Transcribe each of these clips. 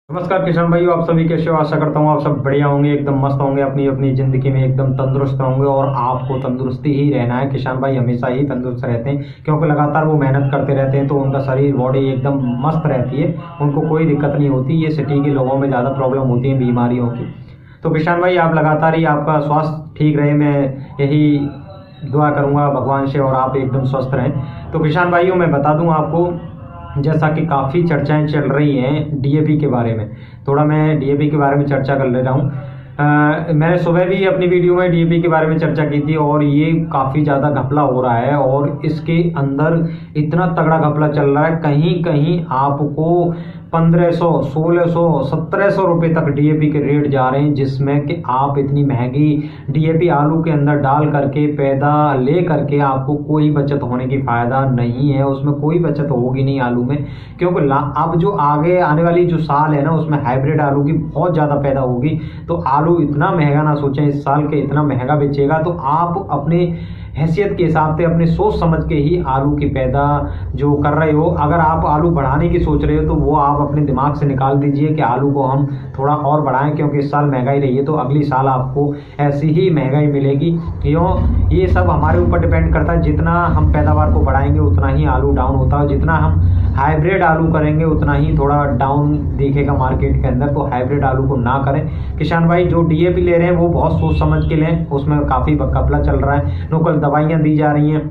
नमस्कार किसान भाइयों, आप सभी कैसे हो। आशा करता हूँ आप सब बढ़िया होंगे, एकदम मस्त होंगे, अपनी अपनी जिंदगी में एकदम तंदुरुस्त होंगे। और आपको तंदुरुस्ती ही रहना है। किसान भाई हमेशा ही तंदुरुस्त रहते हैं क्योंकि लगातार वो मेहनत करते रहते हैं, तो उनका शरीर बॉडी एकदम मस्त रहती है, उनको कोई दिक्कत नहीं होती। ये सिटी के लोगों में ज़्यादा प्रॉब्लम होती है बीमारियों की। तो किसान भाई आप लगातार ही आपका स्वास्थ्य ठीक रहे, मैं यही दुआ करूँगा भगवान से, और आप एकदम स्वस्थ रहें। तो किसान भाइयों मैं बता दूँ आपको, जैसा कि काफ़ी चर्चाएं चल रही हैं डीएपी के बारे में, थोड़ा मैं डीएपी के बारे में चर्चा कर ले रहा हूँ। मैंने सुबह भी अपनी वीडियो में डीएपी के बारे में चर्चा की थी, और ये काफ़ी ज़्यादा घपला हो रहा है, और इसके अंदर इतना तगड़ा घपला चल रहा है। कहीं कहीं आपको 1500, 1600, 1700 रुपये तक डीएपी के रेट जा रहे हैं, जिसमें कि आप इतनी महंगी डीएपी आलू के अंदर डाल करके पैदा ले करके आपको कोई बचत होने की फ़ायदा नहीं है। उसमें कोई बचत होगी नहीं आलू में, क्योंकि अब जो आगे आने वाली जो साल है ना, उसमें हाइब्रिड आलू की बहुत ज़्यादा पैदा होगी। तो आलू इतना महंगा ना सोचें इस साल के, इतना महंगा बेचेगा। तो आप अपने हैसियत के हिसाब से अपने सोच समझ के ही आलू की पैदा जो कर रहे हो, अगर आप आलू बढ़ाने की सोच रहे हो तो वो आप अपने दिमाग से निकाल दीजिए कि आलू को हम थोड़ा और बढ़ाएं, क्योंकि इस साल महंगाई रही है तो अगली साल आपको ऐसी ही महंगाई मिलेगी। क्यों, ये सब हमारे ऊपर डिपेंड करता है। जितना हम पैदावार को बढ़ाएंगे उतना ही आलू डाउन होता है, जितना हम हाइब्रिड आलू करेंगे उतना ही थोड़ा डाउन दिखेगा मार्केट के अंदर। तो हाइब्रिड आलू को ना करें किसान भाई। जो डीएपी ले रहे हैं वो बहुत सोच समझ के लें, उसमें काफ़ी घपला चल रहा है। लोकल दवाइयाँ दी जा रही हैं,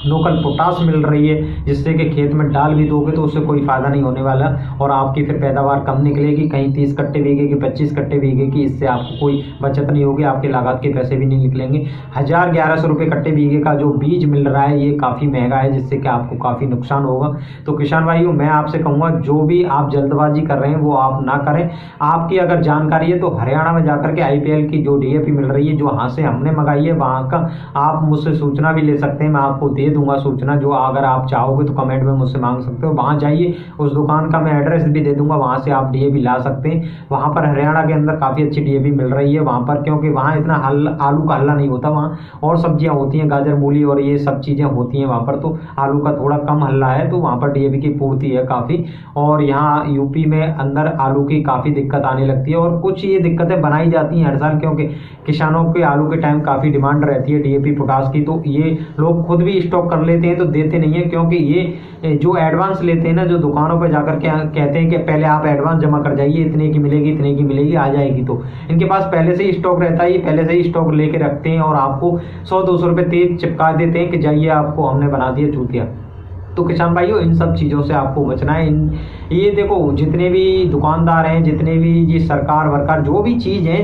लोकल पोटास मिल रही है, जिससे कि खेत में डाल भी दोगे तो उससे कोई फ़ायदा नहीं होने वाला, और आपकी फिर पैदावार कम निकलेगी। कहीं 30 कट्टे बीघे की, 25 कट्टे बीघे की, इससे आपको कोई बचत नहीं होगी, आपके लागत के पैसे भी नहीं निकलेंगे। 1000-1100 रुपये कट्टे बीघे का जो बीज मिल रहा है ये काफ़ी महंगा है, जिससे कि आपको काफ़ी नुकसान होगा। तो किसान भाइयों मैं आपसे कहूँगा, जो भी आप जल्दबाजी कर रहे हैं वो आप ना करें। आपकी अगर जानकारी है तो हरियाणा में जाकर के आईपीएल की जो डीएपी मिल रही है, जो वहाँ से हमने मंगाई है, वहाँ का आप मुझसे सूचना भी ले सकते हैं। मैं आपको दे दूंगा सूचना, जो अगर आप चाहोगे तो कमेंट में मुझसे मांग सकते हो। वहाँ जाइए, उस दुकान का मैं एड्रेस भी दे दूंगा, वहाँ से आप डीएपी ला सकते हैं। वहाँ पर हरियाणा के अंदर काफ़ी अच्छी डीएपी मिल रही है वहाँ पर, क्योंकि वहाँ इतना आलू का हल्ला नहीं होता, वहाँ और सब्जियाँ होती हैं, गाजर मूली और ये सब चीज़ें होती हैं वहाँ पर। तो आलू का थोड़ा कम हल्ला है, तो वहाँ पर डीएपी की पूर्ति है काफ़ी। और यहाँ यूपी में अंदर आलू की काफ़ी दिक्कत आने लगती है, और कुछ ये दिक्कतें बनाई जाती हैं हर साल, क्योंकि किसानों के आलू के टाइम काफ़ी डिमांड रहती है डीएपी पोटास की। तो ये लोग खुद भी स्टॉक कर लेते हैं, तो देते नहीं है, क्योंकि ये जो एडवांस लेते हैं ना, जो दुकानों पर जाकर के कहते हैं कि पहले आप एडवांस जमा कर जाइए, इतने की मिलेगी, इतने की मिलेगी, आ जाएगी। तो इनके पास पहले से ही स्टॉक रहता है, ये पहले से ही स्टॉक लेके रखते हैं, और आपको 100-200 रुपये तेज चिपका देते हैं कि जाइए आपको हमने बना दिया चूतिया। तो किसान भाइयों इन सब चीज़ों से आपको बचना है। ये देखो, जितने भी दुकानदार हैं, जितने भी ये सरकार वरकार जो भी चीज़ है,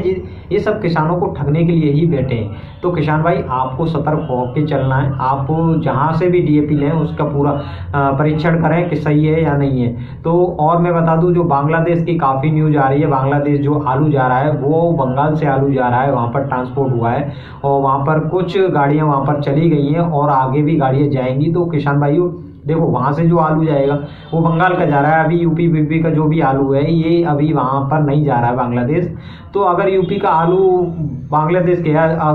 ये सब किसानों को ठगने के लिए ही बैठे हैं। तो किसान भाई आपको सतर्क होकर चलना है। आप जहाँ से भी डीएपी लें उसका पूरा परीक्षण करें कि सही है या नहीं है। तो और मैं बता दूं, जो बांग्लादेश की काफ़ी न्यूज आ रही है, बांग्लादेश जो आलू जा रहा है वो बंगाल से आलू जा रहा है, वहाँ पर ट्रांसपोर्ट हुआ है, और वहाँ पर कुछ गाड़ियाँ वहाँ पर चली गई हैं, और आगे भी गाड़ियाँ जाएंगी। तो किसान भाइयों देखो, वहाँ से जो आलू जाएगा वो बंगाल का जा रहा है। अभी यूपी बीपी का जो भी आलू है ये अभी वहाँ पर नहीं जा रहा है बांग्लादेश। तो अगर यूपी का आलू बांग्लादेश के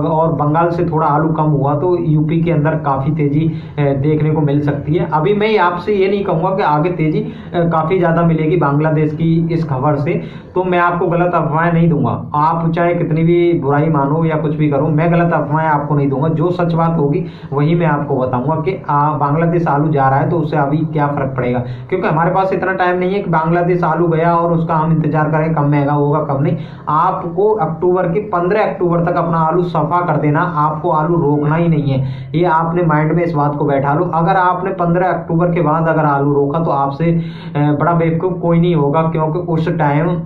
और बंगाल से थोड़ा आलू कम हुआ तो यूपी के अंदर काफ़ी तेज़ी देखने को मिल सकती है। अभी मैं आपसे ये नहीं कहूँगा कि आगे तेज़ी काफ़ी ज़्यादा मिलेगी बांग्लादेश की इस खबर से, तो मैं आपको गलत अफवाहें नहीं दूंगा। आप चाहे कितनी भी बुराई मानो या कुछ भी करो, मैं गलत अफवाहें आपको नहीं दूंगा। जो सच बात होगी वही मैं आपको बताऊंगा कि बांग्लादेश आलू जा रहा है तो उससे अभी क्या फ़र्क पड़ेगा, क्योंकि हमारे पास इतना टाइम नहीं है कि बांग्लादेश आलू गया और उसका हम इंतजार करें कब महंगा होगा कब नहीं। आपको अक्टूबर के 15 अक्टूबर तक अपना आलू सफा कर देना, आपको आलू रोकना ही नहीं है। ये आपने माइंड में इस बात को बैठा लो। अगर आपने 15 अक्टूबर के बाद अगर आलू रोका तो आपसे बड़ा बेवकूफ़ कोई नहीं होगा, क्योंकि उस टाइम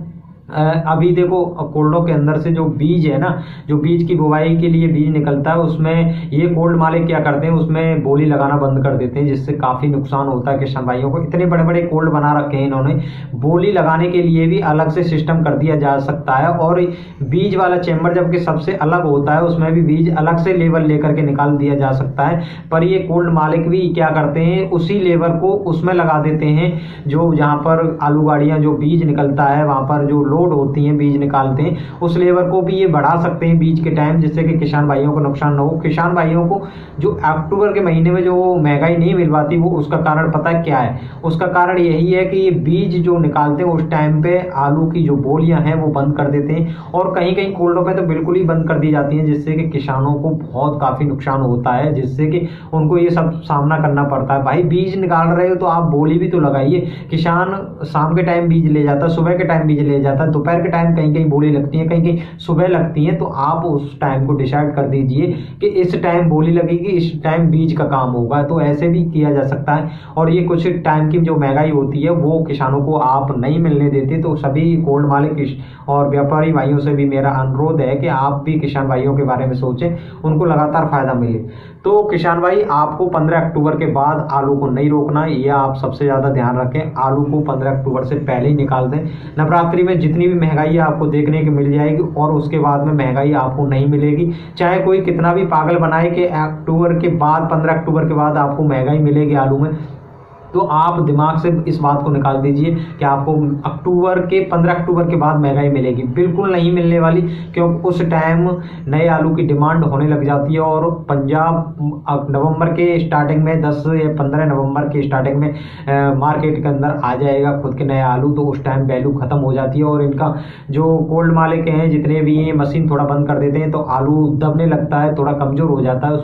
अभी देखो कोल्डों के अंदर से जो बीज है ना, जो बीज की बुवाई के लिए बीज निकलता है, उसमें ये कोल्ड मालिक क्या करते हैं, उसमें बोली लगाना बंद कर देते हैं, जिससे काफ़ी नुकसान होता है किसान भाइयों को। इतने बड़े बड़े कोल्ड बना रखे हैं इन्होंने, बोली लगाने के लिए भी अलग से सिस्टम कर दिया जा सकता है। और बीज वाला चैम्बर जबकि सबसे अलग होता है, उसमें भी बीज अलग से लेवल लेकर के निकाल दिया जा सकता है। पर ये कोल्ड मालिक भी क्या करते हैं, उसी लेवल को उसमें लगा देते हैं, जो जहाँ पर आलू गाड़ियाँ जो बीज निकलता है वहाँ पर जो लोड होती हैं, बीज निकालते हैं, उस लेबर को भी ये बढ़ा सकते हैं बीज के टाइम, जिससे कि किसान भाइयों को नुकसान न हो। किसान भाइयों को जो अक्टूबर के महीने में जो महंगाई नहीं मिल पाती, वो उसका कारण पता है क्या है? उसका कारण यही है कि ये बीज जो निकालते हैं उस टाइम पे आलू की जो बोलियां हैं वो बंद कर देते हैं, और कहीं कहीं कोल्डों पे तो बिल्कुल ही बंद कर दी जाती हैं, जिससे कि किसानों को बहुत काफी नुकसान होता है, जिससे कि उनको ये सब सामना करना पड़ता है। भाई बीज निकाल रहे हो तो आप बोली भी तो लगाइए। किसान शाम के टाइम बीज ले जाता है, सुबह के टाइम बीज ले जाता है, दोपहर के टाइम कहीं कहीं बोली लगती है, कहीं कहीं सुबह लगती है, तो आप उस टाइम को डिसाइड कर दीजिए कि इस टाइम बोली लगेगी, इस टाइम बीज का काम होगा। तो ऐसे भी किया जा सकता है। और ये कुछ टाइम की जो महंगाई होती है वो किसानों को आप नहीं मिलने देते, तो सभी कोल्ड मालिक और व्यापारी भाइयों से भी मेरा अनुरोध है कि आप भी किसान भाइयों के बारे में सोचें, उनको लगातार फायदा मिले। तो किसान भाई, आपको 15 अक्टूबर के बाद आलू को नहीं रोकना, ये आप सबसे ज्यादा ध्यान रखें। आलू को 15 अक्टूबर से पहले ही निकाल दें। नवरात्रि में जितनी भी महंगाई है आपको देखने को मिल जाएगी, और उसके बाद में महंगाई आपको नहीं मिलेगी। चाहे कोई कितना भी पागल बनाए कि अक्टूबर के बाद, 15 अक्टूबर के बाद आपको महंगाई मिलेगी आलू में, तो आप दिमाग से इस बात को निकाल दीजिए कि आपको 15 अक्टूबर के बाद महंगाई मिलेगी। बिल्कुल नहीं मिलने वाली, क्योंकि उस टाइम नए आलू की डिमांड होने लग जाती है, और पंजाब नवंबर के स्टार्टिंग में 10 या 15 नवंबर के स्टार्टिंग में मार्केट के अंदर आ जाएगा खुद के नए आलू। तो उस टाइम वैल्यू खत्म हो जाती है, और इनका जो कोल्ड मालिक हैं जितने भी हैं, मशीन थोड़ा बंद कर देते हैं, तो आलू दबने लगता है, थोड़ा कमजोर हो जाता है,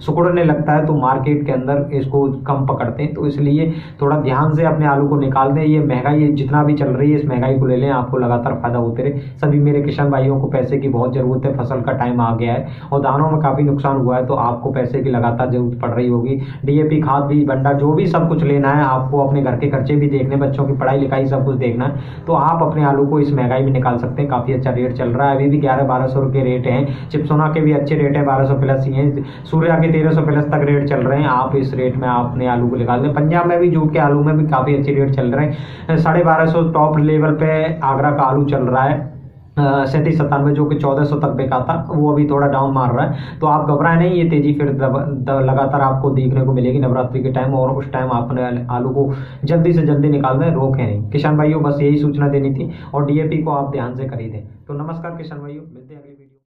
सिकुड़ने लगता है, तो मार्केट के अंदर इसको कम पकड़ते हैं। तो इसलिए थोड़ा ध्यान से अपने आलू को निकाल दें। ये महंगाई जितना भी चल रही है, इस महंगाई को ले लें, आपको लगातार फायदा होते रहे। सभी मेरे किसान भाइयों को पैसे की बहुत जरूरत है, फसल का टाइम आ गया है और दानों में काफी नुकसान हुआ है, तो आपको पैसे की लगातार जरूरत पड़ रही होगी। डीएपी, खाद, बीज भंडार, जो भी सब कुछ लेना है, आपको अपने घर के खर्चे भी देखने, बच्चों की पढ़ाई लिखाई सब कुछ देखना है, तो आप अपने आलू को इस महंगाई में निकाल सकते हैं। काफी अच्छा रेट चल रहा है, अभी भी 1100-1200 रुपये रेट है। चिपसोना के भी अच्छे रेट है, 1200 प्लस ही है। सूर्या के 1300 प्लस तक रेट चल रहे हैं। आप इस रेट में अपने आलू को निकाल दें। पंजाब में भी जूट के आलू में भी काफी अच्छे रेट चल रहे हैं। 1250 टॉप लेवल पे आगरा का आलू चल रहा है, 37-97, जो कि 1400 तक बिका था, वो अभी थोड़ा डाउन मार रहा है। तो आप घबराए नहीं, ये तेजी फिर लगातार आपको देखने को मिलेगी नवरात्रि के टाइम, और उस टाइम आपने आलू को जल्दी से जल्दी निकाल दें, रोके नहीं। किसान भाइयों, बस यही सूचना देनी थी, और डीएपी को आप ध्यान से खरीदें। तो नमस्कार किसान भाइयों, मिलते हैं अगली